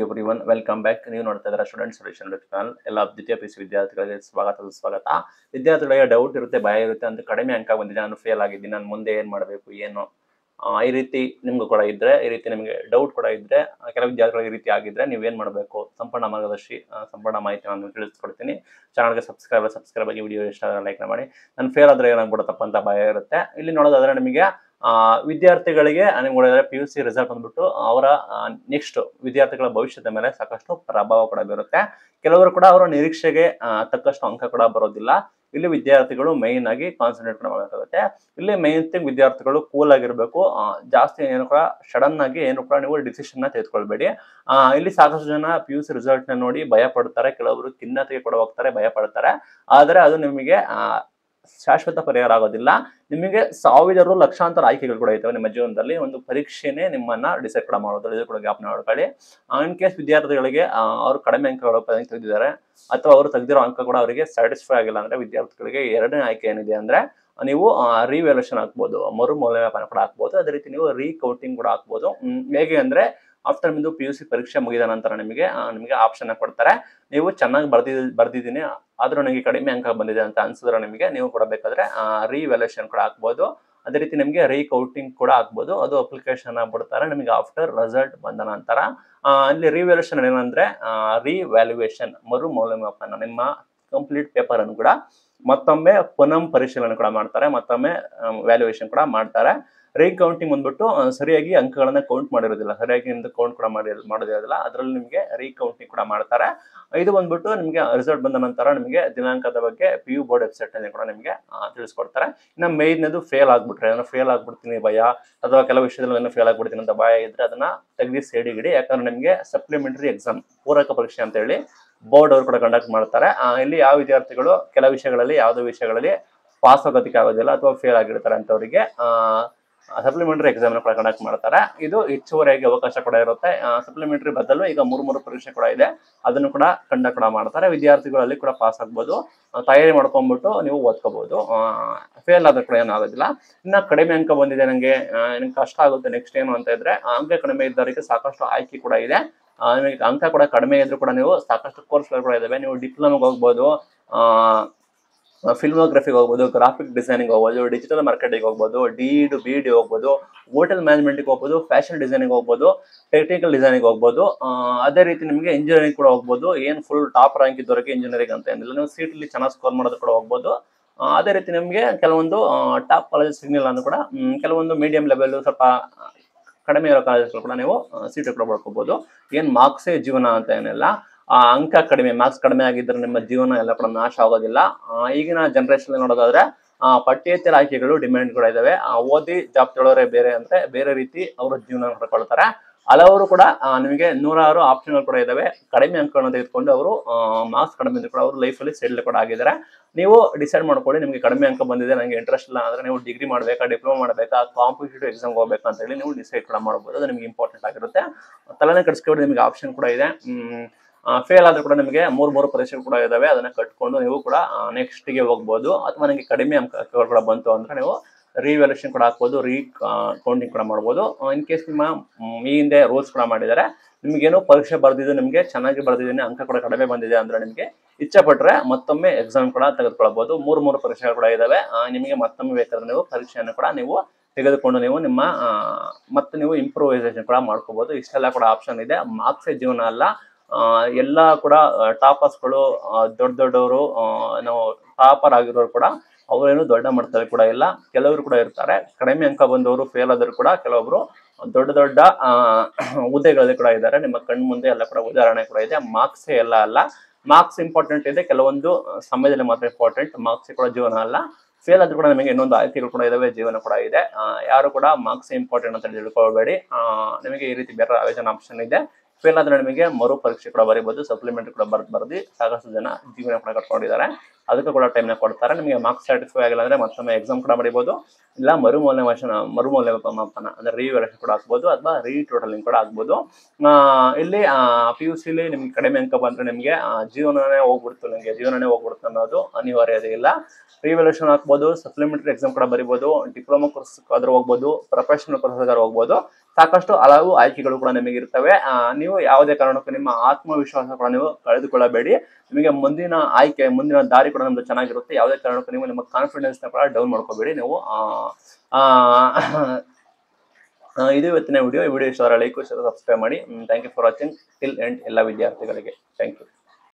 Everyone welcome back. ನೀವು ನೋಡ್ತಾ ಇದ್ದೀರಾ ಸ್ಟೂಡೆಂಟ್ ಸೊಲ್ಯೂಷನ್ ಚಾನಲ್. ಎಲ್ಲ ದ್ವಿತೀಯ ಪಿ ಯು ಸಿ ವಿದ್ಯಾರ್ಥಿಗಳಿಗೆ ಸ್ವಾಗತ. ವಿದ್ಯಾರ್ಥಿಗಳಿಗೆ ಡೌಟ್ ಇರುತ್ತೆ, ಭಯ ಇರುತ್ತೆ, ಅಂತ ಕಡಿಮೆ ಅಂಕ ಬಂದಿದೆ, ನಾನು ಫೇಲ್ ಆಗಿದ್ದೀನಿ, ನಾನು ಮುಂದೆ ಏನು ಮಾಡಬೇಕು ಏನು ಈ ರೀತಿ ನಿಮ್ಗೂ ಕೂಡ ಇದ್ರೆ, ಈ ರೀತಿ ನಿಮಗೆ ಡೌಟ್ ಕೂಡ ಇದ್ರೆ, ಕೆಲವು ವಿದ್ಯಾರ್ಥಿಗಳಿಗೆ ಈ ರೀತಿ ಆಗಿದ್ರೆ ನೀವೇನು ಮಾಡಬೇಕು, ಸಂಪೂರ್ಣ ಮಾರ್ಗದರ್ಶಿ ಸಂಪೂರ್ಣ ಮಾಹಿತಿ ನಾನು ತಿಳಿಸ್ಕೊಡ್ತೀನಿ. ಚಾನಲ್ಗೆ ಸಬ್ಸ್ಕ್ರೈಬ್ ಆಗಿ, ವಿಡಿಯೋ ಇಷ್ಟ ಲೈಕ್ ಮಾಡಿ. ನಾನು ಫೇಲ್ ಆದ್ರೆ ಏನಾಗ್ಬಿಡುತ್ತಪ್ಪ ಅಂತ ಭಯ ಇರುತ್ತೆ. ಇಲ್ಲಿ ನೋಡೋದಾದ್ರೆ ನಿಮಗೆ ವಿದ್ಯಾರ್ಥಿಗಳಿಗೆ ನಿಮ್ಗೆ ಪಿ ಯು ಸಿ ರಿಸಲ್ಟ್ ಬಂದ್ಬಿಟ್ಟು ಅವರ ನೆಕ್ಸ್ಟ್ ವಿದ್ಯಾರ್ಥಿಗಳ ಭವಿಷ್ಯದ ಮೇಲೆ ಸಾಕಷ್ಟು ಪ್ರಭಾವ ಕೂಡ ಬೀರುತ್ತೆ. ಕೆಲವರು ಕೂಡ ಅವರ ನಿರೀಕ್ಷೆಗೆ ತಕ್ಕಷ್ಟು ಅಂಕ ಕೂಡ ಬರೋದಿಲ್ಲ. ಇಲ್ಲಿ ವಿದ್ಯಾರ್ಥಿಗಳು ಮೈನ್ ಆಗಿ ಕಾನ್ಸಂಟ್ರೇಟ್ ಕೂಡ ಮಾಡಬೇಕಾಗುತ್ತೆ. ಇಲ್ಲಿ ಮೈನ್ ಥಿಂಗ್ ವಿದ್ಯಾರ್ಥಿಗಳು ಕೂಲ್ ಆಗಿರ್ಬೇಕು. ಜಾಸ್ತಿ ಏನು ಕೂಡ ಸಡನ್ ಆಗಿ ಏನು ಕೂಡ ನೀವು ಡಿಸಿಷನ್ ತೆಗೆದುಕೊಳ್ಬೇಡಿ. ಇಲ್ಲಿ ಸಾಕಷ್ಟು ಜನ ಪಿ ಯು ಸಿ ರಿಸಲ್ಟ್ ನ ನೋಡಿ ಭಯ ಪಡ್ತಾರೆ, ಕೆಲವರು ಖಿನ್ನತೆಗೆ ಕೂಡ ಹೋಗ್ತಾರೆ, ಭಯ ಪಡ್ತಾರೆ. ಆದ್ರೆ ಅದು ನಿಮಗೆ ಶಾಶ್ವತ ಪರಿಹಾರ ಆಗೋದಿಲ್ಲ. ನಿಮಗೆ ಸಾವಿರಾರು ಲಕ್ಷಾಂತರ ಆಯ್ಕೆಗಳು ಕೂಡ ಇರ್ತವೆ ನಿಮ್ಮ ಜೀವನದಲ್ಲಿ. ಒಂದು ಪರೀಕ್ಷೆನೇ ನಿಮ್ಮನ್ನ ಡಿಸೈಡ್ ಕೂಡ ಮಾಡೋದು, ಇದು ಕೂಡ ಜ್ಞಾಪನ ಮಾಡ್ಕೊಳ್ಳಿ. ಇನ್ ಕೇಸ್ ವಿದ್ಯಾರ್ಥಿಗಳಿಗೆ ಅವರು ಕಡಿಮೆ ಅಂಕಗಳು ತೆಗೆದಿದ್ದಾರೆ ಅಥವಾ ಅವರು ತೆಗೆದಿರೋ ಅಂಕ ಕೂಡ ಅವರಿಗೆ ಸ್ಯಾಟಿಸ್ಫೈ ಆಗಿಲ್ಲ ಅಂದ್ರೆ, ವಿದ್ಯಾರ್ಥಿಗಳಿಗೆ ಎರಡನೇ ಆಯ್ಕೆ ಏನಿದೆ ಅಂದ್ರೆ, ನೀವು ರಿವ್ಯಾಲ್ಯೂಯೇಷನ್ ಹಾಕ್ಬೋದು, ಮರು ಮೌಲ್ಯಮಾಪನ ಕೂಡ ಹಾಕ್ಬೋದು. ಅದೇ ರೀತಿ ನೀವು ರೀಕೌಂಟಿಂಗ್ ಕೂಡ ಹಾಕ್ಬೋದು. ಹೇಗೆ ಅಂದ್ರೆ, ಆಫ್ಟರ್ ನಿಮ್ದು ಪಿ ಯು ಸಿ ಪರೀಕ್ಷೆ ಮುಗಿದ ನಂತರ ನಿಮಗೆ ಆಪ್ಷನ್ ಕೊಡ್ತಾರೆ. ನೀವು ಚೆನ್ನಾಗಿ ಬರ್ದಿದ್ದೀನಿ ಆದ್ರೂ ನನಗೆ ಕಡಿಮೆ ಅಂಕ ಬಂದಿದೆ ಅಂತ ಅನ್ಸಿದ್ರೆ ನಿಮಗೆ ನೀವು ಕೂಡ ಬೇಕಾದ್ರೆ ರಿವ್ಯಾಲ್ಯೂಯೇಷನ್ ಕೂಡ ಹಾಕ್ಬೋದು. ಅದೇ ರೀತಿ ನಿಮಗೆ ರೀಕೌಂಟಿಂಗ್ ಕೂಡ ಹಾಕ್ಬೋದು. ಅದು ಅಪ್ಲಿಕೇಶನ್ ಬಿಡ್ತಾರೆ ನಿಮಗೆ ಆಫ್ಟರ್ ರಿಸಲ್ಟ್ ಬಂದ ನಂತರ. ಅಲ್ಲಿ ರಿವ್ಯಾಲ್ಯೂಯೇಷನ್ ಏನಂದ್ರೆ, ರಿವ್ಯಾಲ್ಯೂಯೇಷನ್ ಮರು ಮೌಲ್ಯಮಾಪನ, ನಿಮ್ಮ ಕಂಪ್ಲೀಟ್ ಪೇಪರ್ ಅನ್ನು ಕೂಡ ಮತ್ತೊಮ್ಮೆ ಪುನಃ ಪರಿಶೀಲನೆ ಕೂಡ ಮಾಡ್ತಾರೆ, ಮತ್ತೊಮ್ಮೆ ವ್ಯಾಲ್ಯೂಯೇಷನ್ ಕೂಡ ಮಾಡ್ತಾರೆ. ರೀಕೌಂಟಿಂಗ್ ಬಂದ್ಬಿಟ್ಟು ಸರಿಯಾಗಿ ಅಂಕಗಳನ್ನ ಕೌಂಟ್ ಮಾಡಿರೋದಿಲ್ಲ, ಸರಿಯಾಗಿ ನಿಮ್ದು ಕೌಂಟ್ ಕೂಡ ಮಾಡೋದಿರೋದಿಲ್ಲ, ಅದರಲ್ಲಿ ನಿಮಗೆ ರೀಕೌಂಟಿಂಗ್ ಕೂಡ ಮಾಡ್ತಾರೆ. ಇದು ಬಂದ್ಬಿಟ್ಟು ನಿಮಗೆ ರಿಸಲ್ಟ್ ಬಂದ ನಂತರ ನಿಮಗೆ ದಿನಾಂಕದ ಬಗ್ಗೆ ಪಿ ಯು ಬೋರ್ಡ್ ವೆಬ್ಸೈಟ್ ನಲ್ಲಿ ಕೂಡ ನಿಮಗೆ ತಿಳಿಸ್ಕೊಡ್ತಾರೆ. ಇನ್ನು ಮೇಯ್ನದು ಫೇಲ್ ಆಗ್ಬಿಟ್ರೆ, ಫೇಲ್ ಆಗ್ಬಿಡ್ತೀನಿ ಭಯ, ಅಥವಾ ಕೆಲವು ವಿಷಯದಲ್ಲಿ ಫೇಲ್ ಆಗ್ಬಿಡ್ತೀನಿ ಅಂತ ಭಯ ಇದ್ರೆ ಅದನ್ನ ತೆಗೆದು ಸೈಡಿಗಿಡಿ. ಯಾಕಂದ್ರೆ ನಿಮಗೆ ಸಪ್ಲಿಮೆಂಟರಿ ಎಕ್ಸಾಮ್, ಪೂರಕ ಪರೀಕ್ಷೆ ಅಂತ ಹೇಳಿ ಬೋರ್ಡ್ ಅವರು ಕೂಡ ಕಂಡಕ್ಟ್ ಮಾಡ್ತಾರೆ. ಇಲ್ಲಿ ಯಾವ ವಿದ್ಯಾರ್ಥಿಗಳು ಕೆಲವು ವಿಷಯಗಳಲ್ಲಿ ಯಾವುದೋ ವಿಷಯಗಳಲ್ಲಿ ಪಾಸ್ ಆಗೋದಕ್ಕೆ ಆಗೋದಿಲ್ಲ ಅಥವಾ ಫೇಲ್ ಆಗಿರ್ತಾರೆ ಅಂತವರಿಗೆ ಸಪ್ಲಿಮೆಂಟರಿ ಎಕ್ಸಾಮ್ ಕೂಡ ಕಂಡಕ್ಟ್ ಮಾಡ್ತಾರೆ. ಇದು ಹೆಚ್ಚುವರಿಯಾಗಿ ಅವಕಾಶ ಕೂಡ ಇರುತ್ತೆ. ಸಪ್ಲಿಮೆಂಟರಿ ಬದಲು ಈಗ ಮೂರು ಪರೀಕ್ಷೆ ಕೂಡ ಇದೆ, ಅದನ್ನು ಕೂಡ ಕಂಡಕ್ಟ್ ಕೂಡ ಮಾಡ್ತಾರೆ. ವಿದ್ಯಾರ್ಥಿಗಳು ಅಲ್ಲಿ ಕೂಡ ಪಾಸ್ ಆಗ್ಬೋದು, ತಯಾರಿ ಮಾಡ್ಕೊಂಡ್ಬಿಟ್ಟು ನೀವು ಓದ್ಕೋಬಹುದು. ಫೇಲ್ ಆದ್ರೂ ಕೂಡ ಏನೂ ಆಗೋದಿಲ್ಲ. ಇನ್ನ ಕಡಿಮೆ ಅಂಕ ಬಂದಿದೆ, ನಂಗೆ ಕಷ್ಟ ಆಗುತ್ತೆ ನೆಕ್ಸ್ಟ್ ಏನು ಅಂತ ಇದ್ರೆ, ಅಂಕ ಕಡಿಮೆ ಇದ್ದವರಿಗೆ ಸಾಕಷ್ಟು ಆಯ್ಕೆ ಕೂಡ ಇದೆ. ನಿಮಗೆ ಅಂಕ ಕೂಡ ಕಡಿಮೆ ಇದ್ರೂ ಕೂಡ ನೀವು ಸಾಕಷ್ಟು ಕೋರ್ಸ್ಗಳು ಕೂಡ ಇದಾವೆ. ನೀವು ಡಿಪ್ಲೊಮಾಗೆ ಹೋಗ್ಬೋದು, ಫಿಲ್ಮೋಗ್ರಫಿಗೆ ಹೋಗ್ಬೋದು, ಗ್ರಾಫಿಕ್ ಡಿಸೈನಿಂಗ್ ಹೋಗ್ಬೋದು, ಡಿಜಿಟಲ್ ಮಾರ್ಕೆಟಿಂಗ್ ಹೋಗ್ಬೋದು, BEd ಹೋಗ್ಬೋದು, ಹೋಟೆಲ್ ಮ್ಯಾನೇಜ್ಮೆಂಟ್ಗೆ ಹೋಗ್ಬೋದು, ಫ್ಯಾಷನ್ ಡಿಸೈನಿಂಗ್ ಹೋಗ್ಬೋದು, ಟೆಕ್ನಿಕಲ್ ಡಿಸೈನಿಂಗ್ ಹೋಗ್ಬೋದು. ಅದೇ ರೀತಿ ನಿಮಗೆ ಇಂಜಿನಿಯರಿಂಗ್ ಕೂಡ ಹೋಗ್ಬೋದು. ಏನು ಫುಲ್ ಟಾಪ್ ರ್ಯಾಂಕ್ ಇದ್ದವರಿಗೆ ಇಂಜಿನಿಯರಿಂಗ್ ಅಂತ ಏನಿಲ್ಲ, ನೀವು ಸೀಟಲ್ಲಿ ಚೆನ್ನಾಗಿ ಸ್ಕೋರ್ ಮಾಡೋದು ಕೂಡ ಹೋಗ್ಬೋದು. ಅದೇ ರೀತಿ ನಿಮಗೆ ಕೆಲವೊಂದು ಟಾಪ್ ಕಾಲೇಜ್ ಸಿಗ್ಲಿಲ್ಲ ಅಂದ್ರೂ ಕೂಡ ಕೆಲವೊಂದು ಮೀಡಿಯಂ ಲೆವೆಲ್ ಸ್ವಲ್ಪ ಕಡಿಮೆ ಇರೋ ಕಾಲೇಜ್ಗಳು ಕೂಡ ನೀವು ಸೀಟ್ ಕೂಡ ಪಡ್ಕೋಬಹುದು. ಏನು ಮಾರ್ಕ್ಸೇ ಜೀವನ ಅಂತ ಏನಿಲ್ಲ. ಅಂಕ ಕಡಿಮೆ, ಮಾರ್ಕ್ಸ್ ಕಡಿಮೆ ಆಗಿದ್ರೆ ನಿಮ್ಮ ಜೀವನ ಎಲ್ಲ ಕೂಡ ನಾಶ ಆಗೋದಿಲ್ಲ. ಈಗಿನ ಜನರೇಷನ್ ನೋಡೋದಾದ್ರೆ ಪಠ್ಯೇತರ ಆಯ್ಕೆಗಳು ಡಿಮ್ಯಾಂಡ್ ಕೂಡ ಇದಾವೆ. ಓದಿ ಜಾಬ್ ತೊಳೋರೆ ಬೇರೆ ಅಂದ್ರೆ ಬೇರೆ ರೀತಿ ಅವರ ಜೀವನ ಪಡ್ಕೊಳ್ತಾರೆ. ಹಲವರು ಕೂಡ ನಿಮಗೆ ನೂರಾರು ಆಪ್ಷನ್ಗಳು ಕೂಡ ಇದಾವೆ. ಕಡಿಮೆ ಅಂಕಗಳನ್ನು ತೆಗೆದುಕೊಂಡು ಅವರು ಮಾರ್ಕ್ಸ್ ಕಡಿಮೆ ಇದ್ರು ಕೂಡ ಅವರು ಲೈಫಲ್ಲಿ ಸೆಟ್ಲ್ ಕೂಡ ಆಗಿದ್ದಾರೆ. ನೀವು ಡಿಸೈಡ್ ಮಾಡ್ಕೊಳ್ಳಿ, ನಿಮಗೆ ಕಡಿಮೆ ಅಂಕ ಬಂದಿದೆ, ನನಗೆ ಇಂಟ್ರೆಸ್ಟ್ ಇಲ್ಲ ಅಂದ್ರೆ ನೀವು ಡಿಗ್ರಿ ಮಾಡಬೇಕಾ, ಡಿಪ್ಲೊಮಾ ಮಾಡಬೇಕಾ, ಕಾಂಪಿಟೇಟಿವ್ ಎಕ್ಸಾಮ್ ಹೋಗ್ಬೇಕಾ ಅಂತ ಹೇಳಿ ನೀವು ಡಿಸೈಡ್ ಕೂಡ ಮಾಡ್ಬೋದು. ಅದು ನಿಮಗೆ ಇಂಪಾರ್ಟೆಂಟ್ ಆಗಿರುತ್ತೆ. ತಲೆನೇ ಕೆಡಿಸ್ಕೊಂಡು ನಿಮಗೆ ಆಪ್ಷನ್ ಕೂಡ ಇದೆ. ಫೇಲ್ ಆದ್ರೂ ಕೂಡ ನಿಮಗೆ ಮೂರು ಪರೀಕ್ಷೆಗಳು ಕೂಡ ಇದಾವೆ, ಅದನ್ನ ಕಟ್ಕೊಂಡು ನೀವು ಕೂಡ ನೆಕ್ಸ್ಟ್ ಗೆ ಹೋಗ್ಬೋದು. ಅಥವಾ ನಿಮಗೆ ಕಡಿಮೆ ಅಂಕಗಳು ಕೂಡ ಬಂತು ಅಂದ್ರೆ ನೀವು ರಿವ್ಯಾಲ್ಯೂಯೇಷನ್ ಕೂಡ ಹಾಕ್ಬೋದು, ಕೌಂಟಿಂಗ್ ಕೂಡ ಮಾಡ್ಬೋದು. ಇನ್ ಕೇಸ್ ನಿಮ್ಮ ಈ ಹಿಂದೆ ರೂಲ್ಸ್ ಕೂಡ ಮಾಡಿದ್ದಾರೆ, ನಿಮ್ಗೇನೋ ಪರೀಕ್ಷೆ ಬರ್ದಿದ್ದು ನಿಮಗೆ ಚೆನ್ನಾಗಿ ಬರ್ದಿದ್ದೀನಿ, ಅಂಕ ಕೂಡ ಕಡಿಮೆ ಬಂದಿದೆ ಅಂದ್ರೆ ನಿಮಗೆ ಇಚ್ಛೆ ಪಟ್ರೆ ಮತ್ತೊಮ್ಮೆ ಎಕ್ಸಾಮ್ ಕೂಡ ತೆಗೆದುಕೊಳ್ಬಹುದು. ಮೂರು ಪರೀಕ್ಷೆಗಳು ಕೂಡ ಇದಾವೆ. ನಿಮಗೆ ಮತ್ತೊಮ್ಮೆ ಬೇಕಾದ್ರೆ ನೀವು ಪರೀಕ್ಷೆಯನ್ನು ಕೂಡ ನೀವು ತೆಗೆದುಕೊಂಡು ನೀವು ನಿಮ್ಮ ಮತ್ತೆ ನೀವು ಇಂಪ್ರೂವೈಸೇಷನ್ ಕೂಡ ಮಾಡ್ಕೋಬಹುದು. ಇಷ್ಟೆಲ್ಲ ಕೂಡ ಆಪ್ಷನ್ ಇದೆ. ಮಾರ್ಕ್ಸೇ ಜೀವನ ಅಲ್ಲ. ಎಲ್ಲ ಕೂಡ ಟಾಪರ್ಸ್ಗಳು, ದೊಡ್ಡವರು, ನಾವು ಟಾಪರ್ ಆಗಿರೋರು ಕೂಡ ಅವರೇನು ದೊಡ್ಡ ಮಟ್ಟದಲ್ಲಿ ಕೂಡ ಇಲ್ಲ. ಕೆಲವರು ಕೂಡ ಇರ್ತಾರೆ ಕಡಿಮೆ ಅಂಕ ಬಂದವರು, ಫೇಲ್ ಆದರೂ ಕೂಡ ಕೆಲವೊಬ್ರು ದೊಡ್ಡ ಹುದ್ದೆಗಳಲ್ಲಿ ಕೂಡ ಇದ್ದಾರೆ. ನಿಮ್ಮ ಕಣ್ಣು ಮುಂದೆ ಎಲ್ಲ ಕೂಡ ಉದಾಹರಣೆ ಕೂಡ ಇದೆ. ಮಾರ್ಕ್ಸೇ ಎಲ್ಲ ಅಲ್ಲ, ಮಾರ್ಕ್ಸ್ ಇಂಪಾರ್ಟೆಂಟ್ ಇದೆ, ಕೆಲವೊಂದು ಸಮಯದಲ್ಲಿ ಮಾತ್ರ ಇಂಪಾರ್ಟೆಂಟ್. ಮಾರ್ಕ್ಸ್ ಕೂಡ ಜೀವನ ಅಲ್ಲ. ಫೇಲ್ ಆದ್ರೂ ಕೂಡ ನಿಮಗೆ ಇನ್ನೊಂದು ಆಯ್ಕೆಗಳು ಕೂಡ ಇದಾವೆ, ಜೀವನ ಕೂಡ ಇದೆ. ಯಾರು ಕೂಡ ಮಾರ್ಕ್ಸ್ ಇಂಪಾರ್ಟೆಂಟ್ ಅಂತ ತಿಳ್ಕೊಳ್ಬೇಡಿ. ನಿಮಗೆ ಈ ರೀತಿ ಬೇರೆ ಆಯೋಜನೆ ಆಪ್ಷನ್ ಇದೆ. ಫೇಲ್ ಆದ್ರೆ ನಿಮಗೆ ಮರು ಪರೀಕ್ಷೆ ಕೂಡ ಬರೀಬಹುದು, ಸಪ್ಲಿಮೆಂಟರಿ ಕೂಡ ಬರ್ದು ಸಾಕಷ್ಟು ಜನ ಜೀವನ ಕೂಡ ಕಟ್ಕೊಂಡಿದ್ದಾರೆ. ಅದಕ್ಕೂ ಕೂಡ ಟೈಮ್ನ ಕೊಡ್ತಾರೆ. ನಿಮಗೆ ಮಾರ್ಕ್ಸ್ ಸ್ಯಾಟಿಸ್ಫೈ ಆಗಿಲ್ಲ ಅಂದ್ರೆ ಮತ್ತೊಮ್ಮೆ ಎಕ್ಸಾಮ್ ಕೂಡ ಬರೀಬಹುದು, ಇಲ್ಲ ಮರು ಮೌಲ್ಯಮಾಪನ ಅಂದ್ರೆ ರಿವ್ಯಾಲ್ಯೂಯೇಷನ್ ಕೂಡ ಹಾಕ್ಬೋದು, ಅಥವಾ ರೀಟೋಟಲಿಂಗ್ ಕೂಡ ಆಗ್ಬೋದು. ಇಲ್ಲಿ PUC ನಿಮ್ಗೆ ಕಡಿಮೆ ಅಂಕ ಬಂದ್ರೆ ನಿಮಗೆ ಜೀವನನೇ ಹೋಗ್ಬಿಡ್ತು ಅನ್ನೋದು ಅನಿವಾರ್ಯತೆ ಇಲ್ಲ. ರಿವ್ಯಾಲ್ಯೂಯೇಷನ್ ಹಾಕ್ಬೋದು, ಸಪ್ಲಿಮೆಂಟರಿ ಎಕ್ಸಾಮ್ ಕೂಡ ಬರೀಬಹುದು, ಡಿಪ್ಲೊಮಾ ಕೋರ್ಸ್ ಆದ್ರೂ ಹೋಗ್ಬೋದು, ಪ್ರೊಫೆಷನಲ್ ಕೋರ್ಸ್ ಆದ್ರೂ ಹೋಗ್ಬೋದು. ಸಾಕಷ್ಟು ಹಲವು ಆಯ್ಕೆಗಳು ಕೂಡ ನಿಮಗೆ ಇರ್ತವೆ. ನೀವು ಯಾವುದೇ ಕಾರಣಕ್ಕೂ ನಿಮ್ಮ ಆತ್ಮವಿಶ್ವಾಸ ಕೂಡ ನೀವು ಕಳೆದುಕೊಳ್ಳಬೇಡಿ. ನಿಮಗೆ ಮುಂದಿನ ಆಯ್ಕೆ, ಮುಂದಿನ ದಾರಿ ಕೂಡ ನಮ್ದು ಚೆನ್ನಾಗಿರುತ್ತೆ. ಯಾವುದೇ ಕಾರಣಕ್ಕೂ ನೀವು ನಿಮ್ಮ ಕಾನ್ಫಿಡೆನ್ಸ್ ನ ಕೂಡ ಡೌನ್ ಮಾಡ್ಕೋಬೇಡಿ. ನೀವು ಇದು ಇವತ್ತಿನ ವಿಡಿಯೋ. ಈ ವಿಡಿಯೋ ಇಷ್ಟ ಲೈಕ್, ಸಬ್ಸ್ಕ್ರೈಬ್ ಮಾಡಿ. Thank you for watching till end ಎಲ್ಲ ವಿದ್ಯಾರ್ಥಿಗಳಿಗೆ. Thank you.